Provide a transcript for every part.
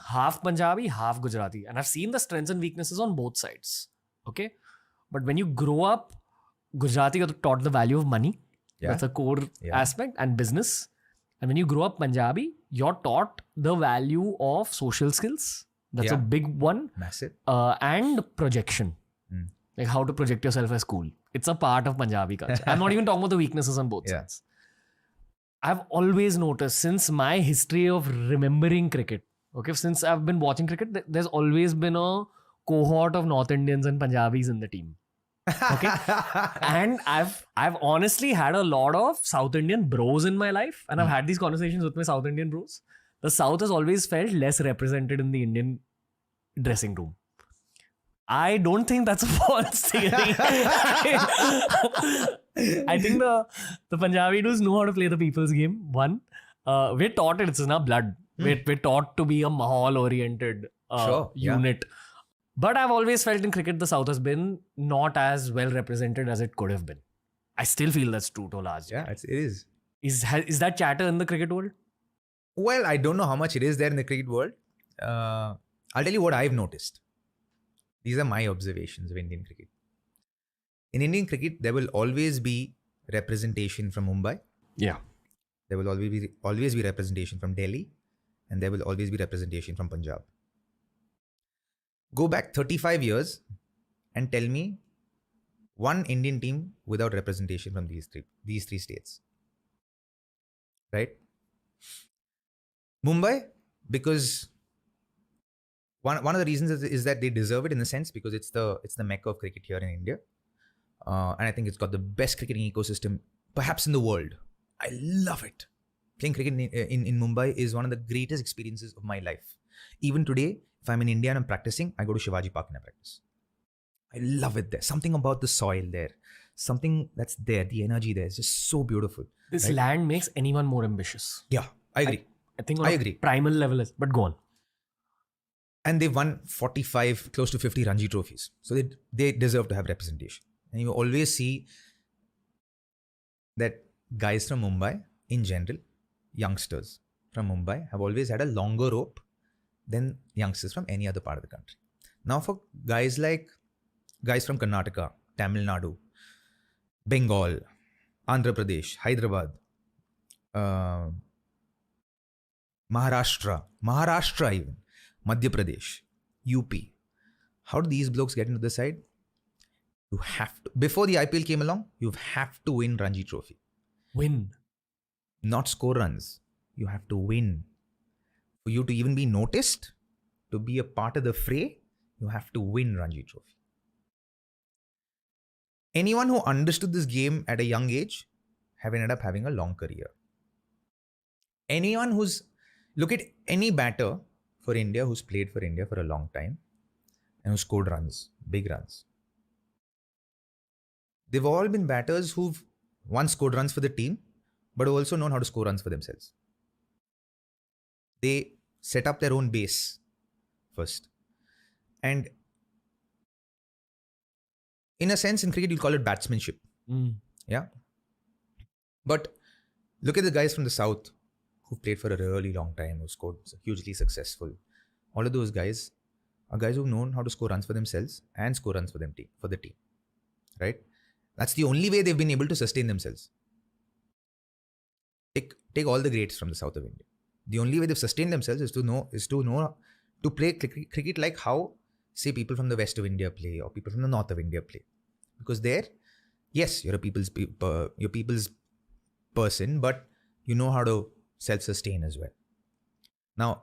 half Punjabi, half Gujarati, and I've seen the strengths and weaknesses on both sides. Okay, but when you grow up, Gujarati you're taught the value of money. Yeah. That's a core Yeah. aspect, and business. And when you grow up Punjabi, you're taught the value of social skills. That's a Yeah. big one. Massive. And projection. Like how to project yourself as cool. It's a part of Punjabi culture. I'm not even talking about the weaknesses on both Yeah. sides. I've always noticed since my history of remembering cricket, okay, since I've been watching cricket, there's always been a cohort of North Indians and Punjabis in the team. Okay. And I've honestly had a lot of South Indian bros in my life, and I've had these conversations with my South Indian bros. The South has always felt less represented in the Indian dressing room. I don't think that's a false theory. I think the Punjabi dudes know how to play the people's game. One, we're taught it. It's in our blood. We're taught to be a mahal-oriented Sure, yeah. unit. But I've always felt in cricket the South has been not as well represented as it could have been. I still feel that's true to a large Yeah, it is. Is that chatter in the cricket world? Well, I don't know how much it is there in the cricket world. I'll tell you what I've noticed. These are my observations of Indian cricket. In Indian cricket, there will always be representation from Mumbai. Yeah. There will always be representation from Delhi. And there will always be representation from Punjab. Go back 35 years and tell me one Indian team without representation from these three states. Right? Mumbai, because one of the reasons is that they deserve it in a sense because it's the mecca of cricket here in India. And I think it's got the best cricketing ecosystem perhaps in the world. I love it. Playing cricket in Mumbai is one of the greatest experiences of my life. Even today, if I'm in India and I'm practicing, I go to Shivaji Park and I practice. I love it there. Something about the soil there. Something that's there. The energy there is just so beautiful. This land makes anyone more ambitious. Yeah, I agree. I think on I a agree. primal level, but go on. And they've won 45, close to 50 Ranji trophies. So they deserve to have representation. And you always see that guys from Mumbai, in general, youngsters from Mumbai, have always had a longer rope than youngsters from any other part of the country. Now for guys from Karnataka, Tamil Nadu, Bengal, Andhra Pradesh, Hyderabad, Maharashtra even, Madhya Pradesh, UP. How do these blokes get into the side? You have to, before the IPL came along, you have to win Ranji Trophy. Win. Not score runs. You have to win. For you to even be noticed, to be a part of the fray, you have to win Ranji Trophy. Anyone who understood this game at a young age have ended up having a long career. Anyone look at any batter for India who's played for India for a long time and who scored runs, big runs. They've all been batters who've once scored runs for the team, but have also known how to score runs for themselves. They set up their own base first. And in a sense, in cricket, you'll call it batsmanship. Yeah. But look at the guys from the South who played for a really long time, who scored hugely successful. All of those guys are guys who've known how to score runs for themselves and score runs for the team. Right? That's the only way they've been able to sustain themselves. Take all the greats from the south of India. The only way they've sustained themselves is to know to play cricket like how, say, people from the west of India play or people from the north of India play. Because there, yes, you're a people's person, but you know how to self-sustain as well. Now,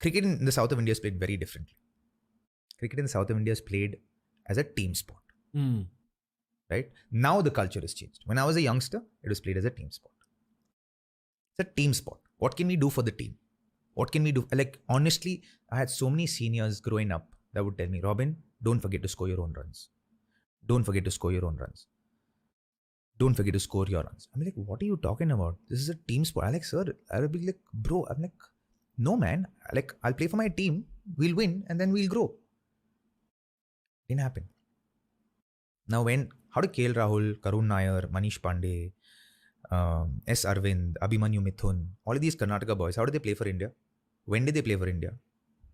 cricket in the south of India is played very differently. Cricket in the south of India is played as a team sport. Right? Now the culture has changed. When I was a youngster, it was played as a team sport. It's a team sport. What can we do for the team? What can we do? Like, honestly, I had so many seniors growing up that would tell me, Robin, don't forget to score your own runs. Don't forget to score your own runs. Don't forget to score your runs. I'm like, what are you talking about? This is a team sport. I'm like, sir, I'll be like, bro, I'm like, no, man. Like, I'll play for my team. We'll win and then we'll grow. Didn't happen. Now, how do KL Rahul, Karun Nair, Manish Pandey, S. Arvind, Abhimanyu Mithun, all of these Karnataka boys, how do they play for India? When did they play for India?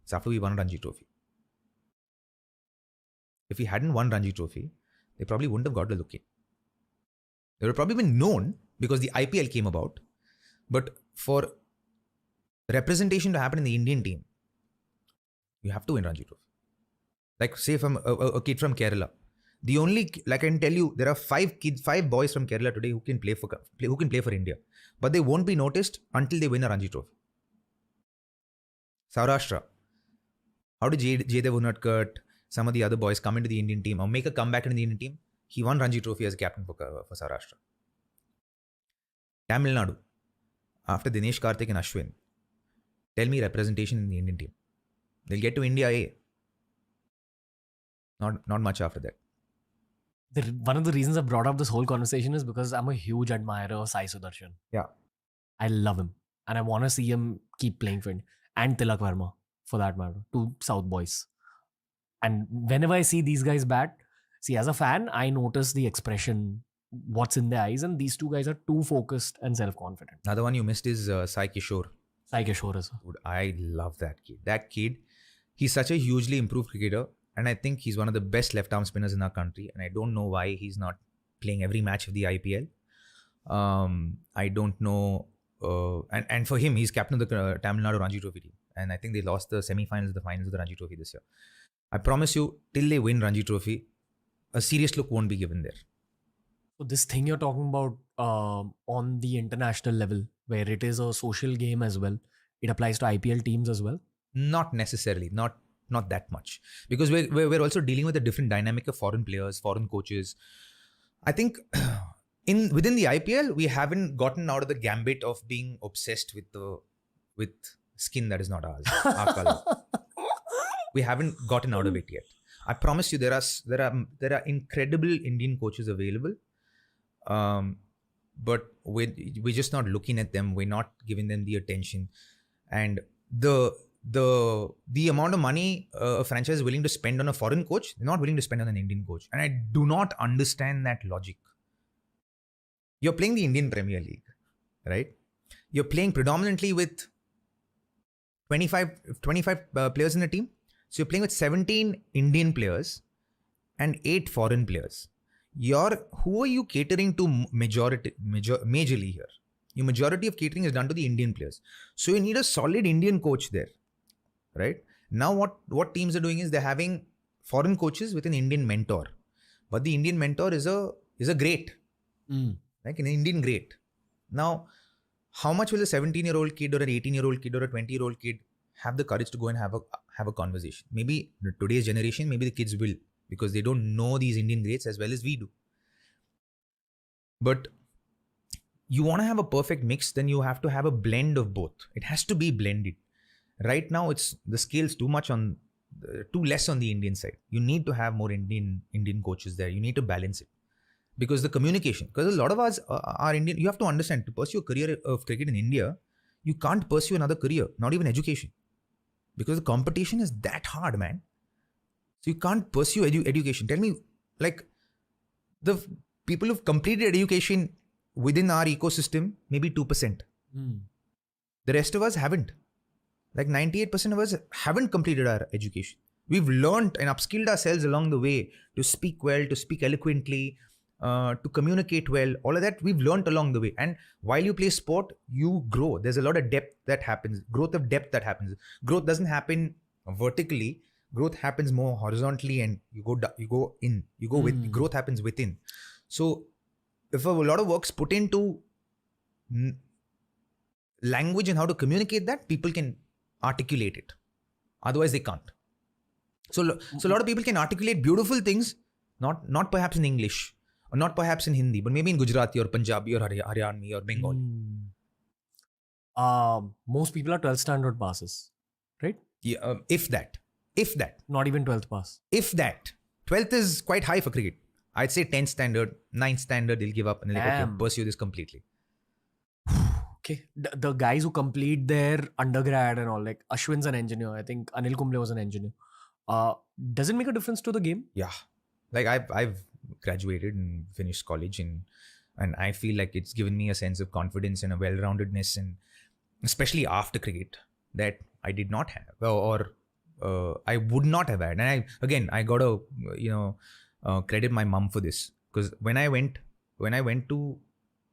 It's after we won Ranji Trophy. If we hadn't won Ranji Trophy, they probably wouldn't have got the look in. They would have probably been known because the IPL came about. But for representation to happen in the Indian team, you have to win Ranji Trophy. Like, say, from a kid from Kerala. The only, like I can tell you, there are five boys from Kerala today who can play for India. But they won't be noticed until they win a Ranji Trophy. Saurashtra. How did Jaydev Unadkat, some of the other boys come into the Indian team or make a comeback in the Indian team? He won Ranji Trophy as a captain for Saurashtra. Tamil Nadu. After Dinesh Karthik and Ashwin, tell me representation in the Indian team. They'll get to India A. Not much after that. One of the reasons I brought up this whole conversation is because I'm a huge admirer of Sai Sudarshan. Yeah. I love him. And I want to see him keep playing for India. And Tilak Verma, for that matter. Two South boys. And whenever I see these guys bat, as a fan, I notice the expression, what's in their eyes. And these two guys are too focused and self-confident. Another one you missed is Sai Kishore. Sai Kishore is. Dude, I love that kid. That kid, he's such a hugely improved cricketer. And I think he's one of the best left-arm spinners in our country. And I don't know why he's not playing every match of the IPL. I don't know. And for him, he's captain of the Tamil Nadu Ranji Trophy team. And I think they lost the semi-finals, the finals of the Ranji Trophy this year. I promise you, till they win Ranji Trophy, a serious look won't be given there. So this thing you're talking about on the international level, where it is a social game as well, it applies to IPL teams as well? Not necessarily. Not that much, because we're also dealing with a different dynamic of foreign players, foreign coaches. I think within the IPL, we haven't gotten out of the gambit of being obsessed with skin that is not ours, our color. We haven't gotten out of it yet. I promise you, there are incredible Indian coaches available, but we're just not looking at them. We're not giving them the attention, and the amount of money a franchise is willing to spend on a foreign coach, they're not willing to spend on an Indian coach. And I do not understand that logic. You're playing the Indian Premier League, right? You're playing predominantly with 25 players in the team. So you're playing with 17 Indian players and 8 foreign players. Who are you catering to majorly here? Your majority of catering is done to the Indian players. So you need a solid Indian coach there. Right? Now what teams are doing is they're having foreign coaches with an Indian mentor. But the Indian mentor is a great. Like an Indian great. Now, how much will a 17-year-old kid or an 18-year-old kid or a 20-year-old kid have the courage to go and have a conversation? Maybe today's generation, maybe the kids will, because they don't know these Indian greats as well as we do. But you want to have a perfect mix, then you have to have a blend of both. It has to be blended. Right now, the scale's too less on the Indian side. You need to have more Indian coaches there. You need to balance it. Because the communication, because a lot of us are Indian. You have to understand, to pursue a career of cricket in India, you can't pursue another career, not even education. Because the competition is that hard, man. So you can't pursue education. Tell me, like, the people who've completed education within our ecosystem, maybe 2%. The rest of us haven't. Like 98% of us haven't completed our education. We've learned and upskilled ourselves along the way to speak well, to speak eloquently, to communicate well. All of that we've learned along the way. And while you play sport, you grow. There's a lot of depth that happens, growth of depth that happens. Growth doesn't happen vertically. Growth happens more horizontally, and growth happens within. So if a lot of work's put into language and how to communicate that, people can articulate it. Otherwise they can't. So a lot of people can articulate beautiful things, not perhaps in English or not perhaps in Hindi, but maybe in Gujarati or Punjabi or Haryanvi or Bengali. Most people are 12th standard passes, right? Yeah, if that. Not even 12th pass. If that. 12th is quite high for cricket. I'd say 10th standard, 9th standard, they'll give up and they'll like, okay, pursue this completely. Okay. The guys who complete their undergrad and all, like Ashwin's an engineer. I think Anil Kumble was an engineer. Does it make a difference to the game? Yeah. Like I've graduated and finished college and I feel like it's given me a sense of confidence and a well-roundedness, and especially after cricket, that I did not have, or I would not have had. And I got to credit my mom for this, because when I went to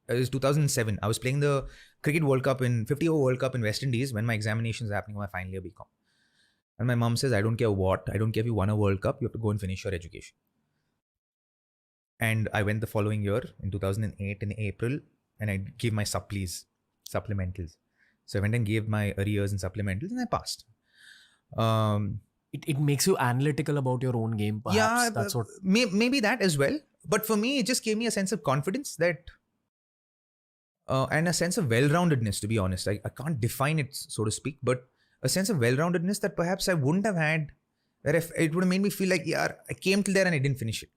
it was 2007. I was playing the Cricket World Cup in 50 over World Cup in West Indies when my examinations were happening on my final year BCom. And my mom says, I don't care if you won a World Cup, you have to go and finish your education. And I went the following year in 2008 in April, and I gave my supplementals. So I went and gave my arrears and supplementals, and I passed. It makes you analytical about your own game, perhaps. Yeah, that's what. Maybe that as well. But for me, it just gave me a sense of confidence that, and a sense of well-roundedness, to be honest. I can't define it, so to speak, but a sense of well-roundedness that perhaps I wouldn't have had, where if it would have made me feel like, yeah, I came till there and I didn't finish it,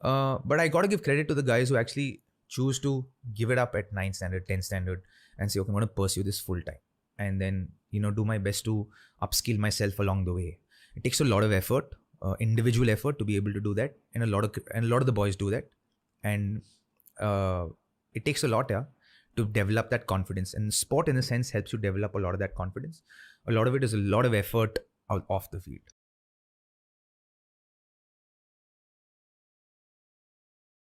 But I got to give credit to the guys who actually choose to give it up at 9th standard, 10th standard, and say, okay, I'm going to pursue this full time, and then do my best to upskill myself along the way. It takes a lot of effort, individual effort, to be able to do that, and a lot of the boys do that, and it takes a lot, to develop that confidence. And sport, in a sense, helps you develop a lot of that confidence. A lot of it is a lot of effort off the field.